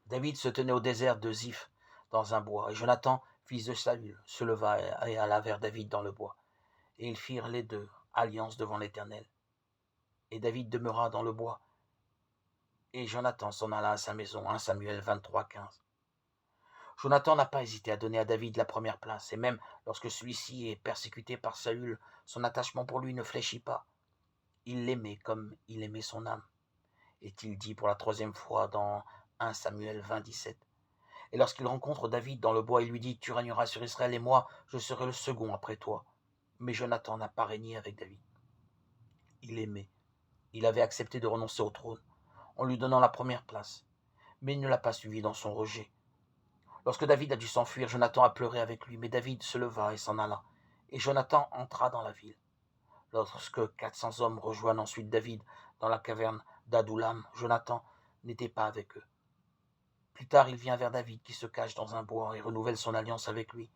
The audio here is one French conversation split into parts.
David se tenait au désert de Ziph, dans un bois, et Jonathan, fils de Saül, se leva et alla vers David dans le bois. Et ils firent les deux alliance devant l'Éternel. Et David demeura dans le bois, et Jonathan s'en alla à sa maison. 1 Samuel 23:15. Jonathan n'a pas hésité à donner à David la première place, et même lorsque celui-ci est persécuté par Saül, son attachement pour lui ne fléchit pas. Il l'aimait comme il aimait son âme, est-il dit pour la troisième fois dans 1 Samuel 20:17. Et lorsqu'il rencontre David dans le bois, il lui dit « Tu régneras sur Israël et moi, je serai le second après toi. » Mais Jonathan n'a pas régné avec David. Il aimait. Il avait accepté de renoncer au trône, en lui donnant la première place, mais il ne l'a pas suivi dans son rejet. Lorsque David a dû s'enfuir, Jonathan a pleuré avec lui, mais David se leva et s'en alla. Et Jonathan entra dans la ville. Lorsque 400 hommes rejoignent ensuite David dans la caverne d'Adoulam, Jonathan n'était pas avec eux. Plus tard, il vient vers David qui se cache dans un bois et renouvelle son alliance avec lui.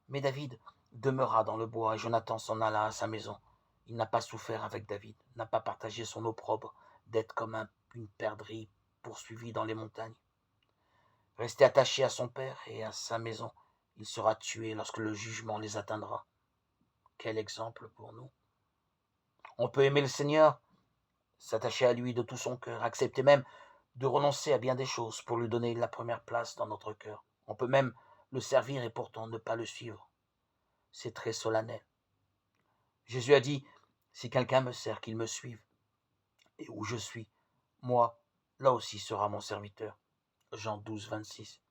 Mais David demeura dans le bois et Jonathan s'en alla à sa maison. Il n'a pas souffert avec David, n'a pas partagé son opprobre d'être comme une perdrix poursuivie dans les montagnes. Resté attaché à son père et à sa maison, il sera tué lorsque le jugement les atteindra. Quel exemple pour nous. On peut aimer le Seigneur, s'attacher à lui de tout son cœur, accepter même de renoncer à bien des choses pour lui donner la première place dans notre cœur. On peut même le servir et pourtant ne pas le suivre. C'est très solennel. Jésus a dit, si quelqu'un me sert, qu'il me suive. Et où je suis, moi, là aussi sera mon serviteur. Jean 12, 26.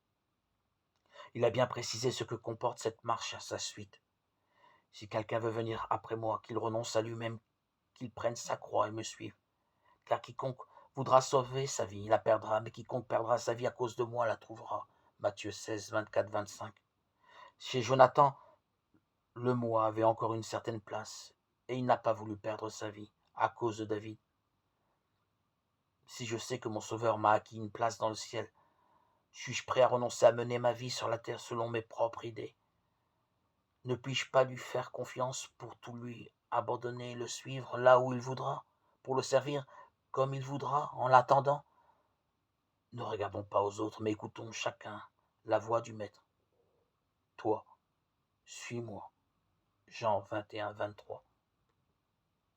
Il a bien précisé ce que comporte cette marche à sa suite. Si quelqu'un veut venir après moi, qu'il renonce à lui-même, qu'il prenne sa croix et me suive. Car quiconque voudra sauver sa vie, la perdra, mais quiconque perdra sa vie à cause de moi la trouvera. Matthieu 16, 24, 25. Chez Jonathan, le moi avait encore une certaine place, et il n'a pas voulu perdre sa vie à cause de David. Si je sais que mon Sauveur m'a acquis une place dans le ciel, suis-je prêt à renoncer à mener ma vie sur la terre selon mes propres idées? Ne puis-je pas lui faire confiance pour tout lui abandonner et le suivre là où il voudra, pour le servir comme il voudra, en l'attendant? Ne regardons pas aux autres, mais écoutons chacun la voix du Maître. Toi, suis-moi. Jean 21, 23.